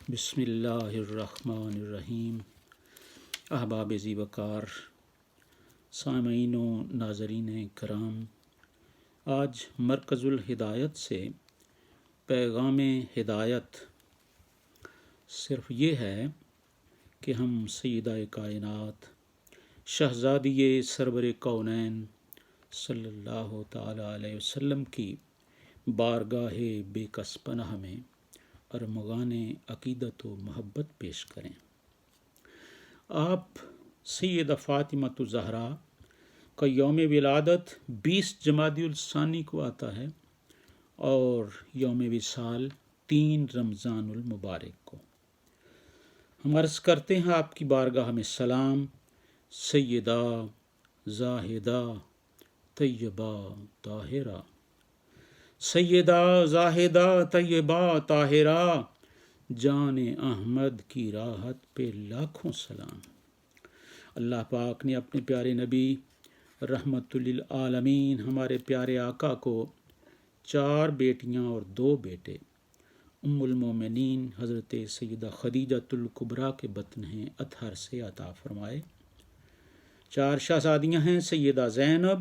بسم اللہ الرحمن الرحیم۔ احباب ذی وقار، سامعین و ناظرین کرام، آج مرکز الہدایت سے پیغام ہدایت صرف یہ ہے کہ ہم سیدہ کائنات شہزادی سرور کونین صلی اللہ تعالی علیہ وسلم کی بارگاہ بے کس پناہ میں ارمغان عقیدت و محبت پیش کریں۔ آپ سیدہ فاطمہ الزہرا کا یوم ولادت 20 جمادی الثانی کو آتا ہے اور یوم وصال 3 رمضان المبارک کو۔ ہم عرض کرتے ہیں آپ کی بارگاہ میں سلام سیدہ زاہدہ طیبہ طاہرہ، سیدہ زاہدہ طیبہ طاہرہ، جان احمد کی راحت پہ لاکھوں سلام۔ اللہ پاک نے اپنے پیارے نبی رحمت للعالمین ہمارے پیارے آقا کو 4 بیٹیاں اور 2 بیٹے ام المومنین حضرت سیدہ خدیجۃ الکبریٰ کے بطن اطہر سے عطا فرمائے۔ 4 شہزادیاں ہیں، سیدہ زینب،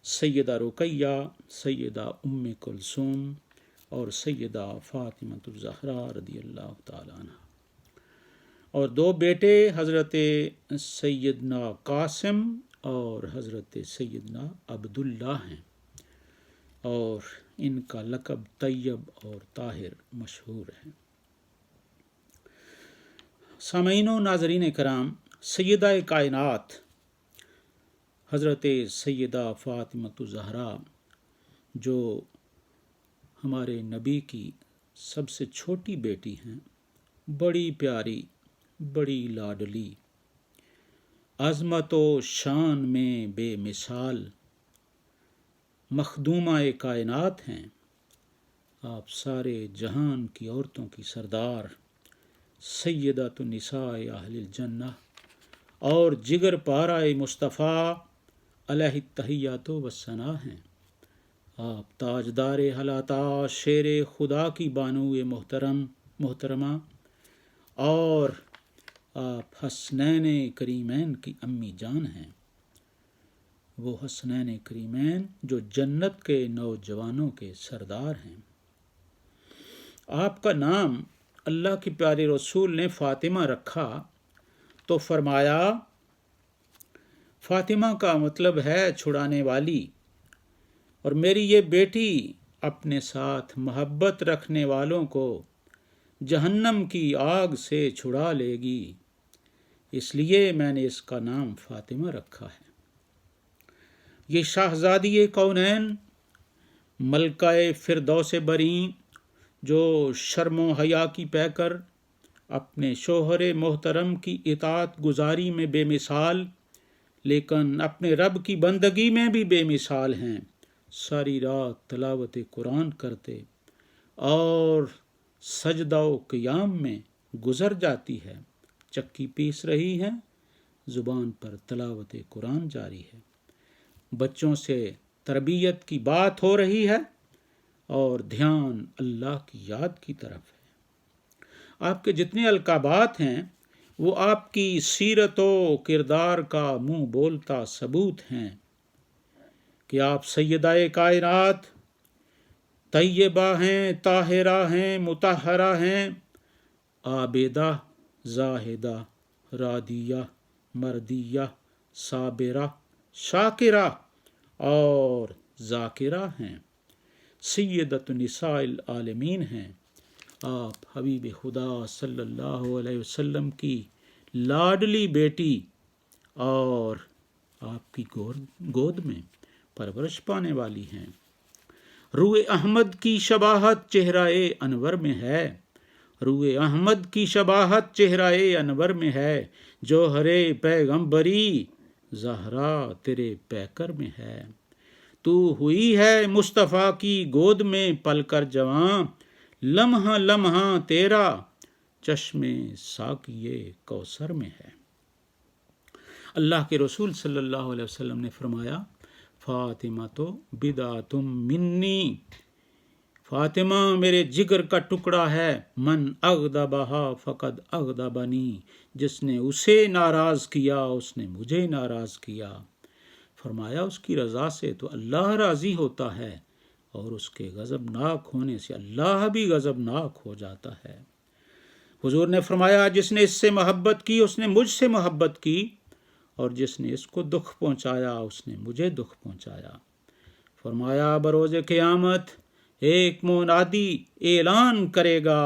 سیدہ رقیہ، سیدہ ام کلثوم اور سیدہ فاطمہ الزہرا رضی اللہ تعالیٰ عنہ، اور 2 بیٹے حضرت سیدنا قاسم اور حضرت سیدنا عبداللہ ہیں، اور ان کا لقب طیب اور طاہر مشہور ہے۔ سامعین و ناظرین کرام، سیدہ کائنات حضرت سیدہ فاطمہ الزہرا جو ہمارے نبی کی سب سے چھوٹی بیٹی ہیں، بڑی پیاری، بڑی لاڈلی، عظمت و شان میں بے مثال مخدومہ کائنات ہیں۔ آپ سارے جہان کی عورتوں کی سردار، سیدۃ النساء اہل الجنہ اور جگر پارہ مصطفیٰ علیہ التحیات والثناء ہیں۔ آپ تاجدار حلاتا، شیر خدا کی بانو محترمہ، اور آپ حسنین کریمین کی امی جان ہیں، وہ حسنین کریمین جو جنت کے نوجوانوں کے سردار ہیں۔ آپ کا نام اللہ کے پیارے رسول نے فاطمہ رکھا تو فرمایا، فاطمہ کا مطلب ہے چھڑانے والی، اور میری یہ بیٹی اپنے ساتھ محبت رکھنے والوں کو جہنم کی آگ سے چھڑا لے گی، اس لیے میں نے اس کا نام فاطمہ رکھا ہے۔ یہ شہزادی کونین، ملکہ فردوس بریں، جو شرم و حیا کی پیکر، اپنے شوہر محترم کی اطاعت گزاری میں بے مثال لیکن اپنے رب کی بندگی میں بھی بے مثال ہیں، ساری رات تلاوت قرآن کرتے اور سجدہ و قیام میں گزر جاتی ہے، چکی پیس رہی ہیں، زبان پر تلاوت قرآن جاری ہے، بچوں سے تربیت کی بات ہو رہی ہے اور دھیان اللہ کی یاد کی طرف ہے۔ آپ کے جتنے القابات ہیں وہ آپ کی سیرت و کردار کا منہ بولتا ثبوت ہیں کہ آپ سیدہ کائنات طیبہ ہیں، طاہرہ ہیں، مطہرہ ہیں، عابدہ، زاہدہ، راضیہ، مردیہ، صابرہ، شاکرہ اور ذاکرہ ہیں، سیدۃ النساء العالمین ہیں۔ آپ حبیب خدا صلی اللہ علیہ وسلم کی لاڈلی بیٹی اور آپ کی گود میں پرورش پانے والی ہیں۔ روح احمد کی شباہت چہرہ انور میں ہے، روح احمد کی شباہت چہرہ انور میں ہے، جوہر پیغمبری زہرا تیرے پیکر میں ہے، تو ہوئی ہے مصطفیٰ کی گود میں پل کر جواں، لمحہ لمحہ تیرا چشم ساقی کوثر میں ہے۔ اللہ کے رسول صلی اللہ علیہ وسلم نے فرمایا، فاطمہ تو بدعۃ منی، فاطمہ میرے جگر کا ٹکڑا ہے، من اغضبہا فقد اغضبنی، جس نے اسے ناراض کیا اس نے مجھے ناراض کیا۔ فرمایا اس کی رضا سے تو اللہ راضی ہوتا ہے، اور اس کے غضبناک ہونے سے اللہ بھی غضبناک ہو جاتا ہے۔ حضور نے فرمایا جس نے اس سے محبت کی اس نے مجھ سے محبت کی، اور جس نے اس کو دکھ پہنچایا اس نے مجھے دکھ پہنچایا۔ فرمایا بروز قیامت ایک منادی اعلان کرے گا،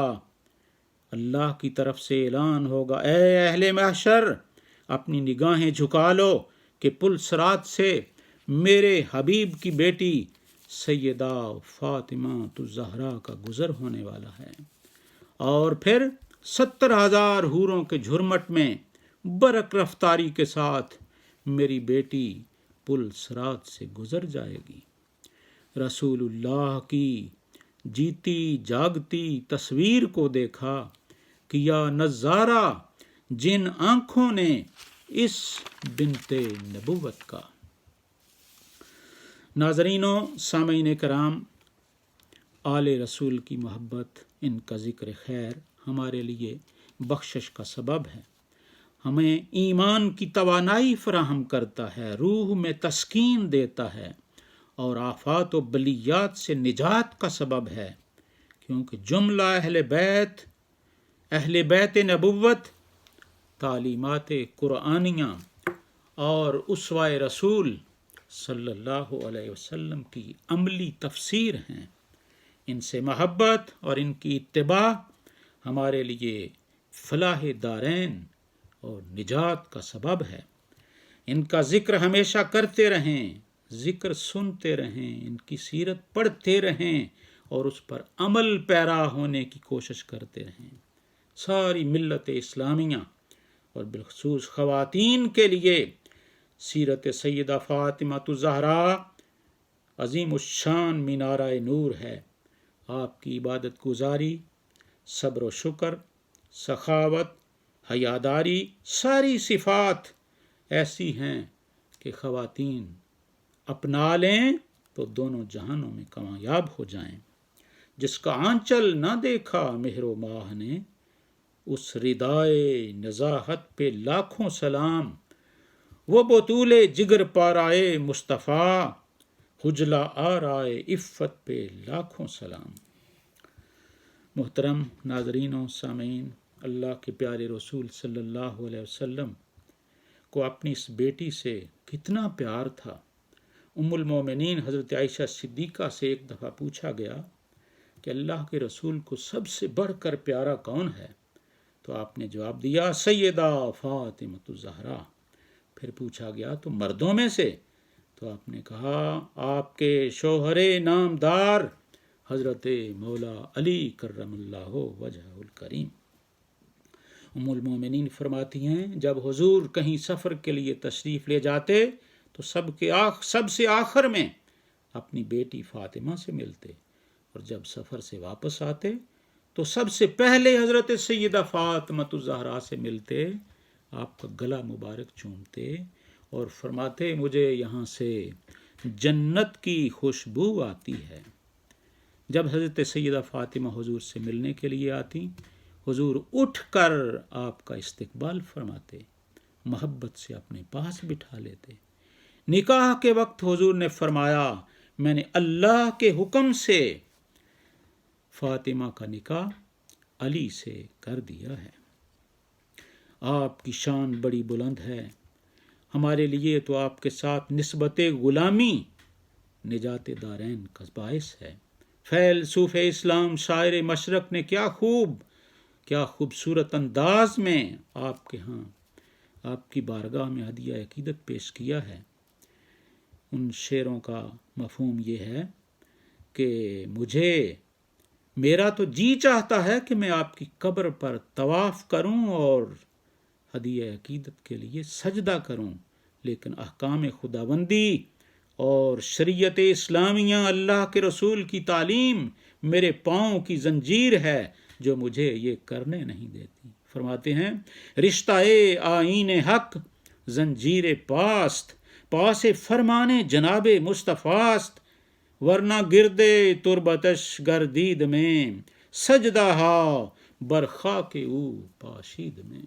اللہ کی طرف سے اعلان ہوگا، اے اہل محشر اپنی نگاہیں جھکا لو کہ پل صراط سے میرے حبیب کی بیٹی سیدہ فاطمہ الزہرا کا گزر ہونے والا ہے، اور پھر 70,000 حوروں کے جھرمٹ میں برق رفتاری کے ساتھ میری بیٹی پل صراط سے گزر جائے گی۔ رسول اللہ کی جیتی جاگتی تصویر کو دیکھا، کیا نظارہ جن آنکھوں نے اس بنت نبوت کا۔ ناظرین و سامعین کرام، آل رسول کی محبت، ان کا ذکر خیر ہمارے لیے بخشش کا سبب ہے، ہمیں ایمان کی توانائی فراہم کرتا ہے، روح میں تسکین دیتا ہے، اور آفات و بلیات سے نجات کا سبب ہے، کیونکہ جملہ اہل بیت نبوت تعلیمات قرآنیہ اور اسوہ رسول صلی اللہ علیہ وسلم کی عملی تفسیر ہیں۔ ان سے محبت اور ان کی اتباع ہمارے لیے فلاح دارین اور نجات کا سبب ہے۔ ان کا ذکر ہمیشہ کرتے رہیں، ذکر سنتے رہیں، ان کی سیرت پڑھتے رہیں، اور اس پر عمل پیرا ہونے کی کوشش کرتے رہیں۔ ساری ملت اسلامیہ اور بالخصوص خواتین کے لیے سیرت سیدہ فاطمہ الزہرا عظیم الشان مینارہ نور ہے۔ آپ کی عبادت گزاری، صبر و شکر، سخاوت، حیاداری، ساری صفات ایسی ہیں کہ خواتین اپنا لیں تو دونوں جہانوں میں کامیاب ہو جائیں۔ جس کا آنچل نہ دیکھا مہر و ماہ نے، اس ردائے نزاہت پہ لاکھوں سلام، وہ بطول جگر پارائے مصطفیٰ، حجلہ آرائے عفت پہ لاکھوں سلام۔ محترم ناظرین و سامعین، اللہ کے پیارے رسول صلی اللہ علیہ وسلم کو اپنی اس بیٹی سے کتنا پیار تھا۔ ام المومنین حضرت عائشہ صدیقہ سے ایک دفعہ پوچھا گیا کہ اللہ کے رسول کو سب سے بڑھ کر پیارا کون ہے؟ تو آپ نے جواب دیا سیدہ فاطمہ الزہرا۔ پھر پوچھا گیا تو مردوں میں سے؟ تو آپ نے کہا آپ کے شوہر نامدار حضرت مولا علی کرم اللہ وجہہ الکریم۔ ام المومنین فرماتی ہیں جب حضور کہیں سفر کے لیے تشریف لے جاتے تو سب سے آخر میں اپنی بیٹی فاطمہ سے ملتے، اور جب سفر سے واپس آتے تو سب سے پہلے حضرت سیدہ فاطمہ الزہرا سے ملتے، آپ کا گلا مبارک چومتے اور فرماتے مجھے یہاں سے جنت کی خوشبو آتی ہے۔ جب حضرت سیدہ فاطمہ حضور سے ملنے کے لیے آتی، حضور اٹھ کر آپ کا استقبال فرماتے، محبت سے اپنے پاس بٹھا لیتے۔ نکاح کے وقت حضور نے فرمایا میں نے اللہ کے حکم سے فاطمہ کا نکاح علی سے کر دیا ہے۔ آپ کی شان بڑی بلند ہے، ہمارے لیے تو آپ کے ساتھ نسبت غلامی نجات دارین کا باعث ہے۔ فیلسوف اسلام شاعر مشرق نے کیا خوبصورت انداز میں آپ کے ہاں آپ کی بارگاہ میں ہدیہ عقیدت پیش کیا ہے۔ ان شعروں کا مفہوم یہ ہے کہ میرا تو جی چاہتا ہے کہ میں آپ کی قبر پر طواف کروں اور ہدیہ عقیدت کے لیے سجدہ کروں، لیکن احکام خداوندی اور شریعت اسلامیہ اللہ کے رسول کی تعلیم میرے پاؤں کی زنجیر ہے جو مجھے یہ کرنے نہیں دیتی۔ فرماتے ہیں رشتہ آئین حق زنجیر پاس فرمانے جناب مصطفیٰ است، ورنہ گردے تربتش گردید میں سجدہ ہا برخا کے او پاشید میں۔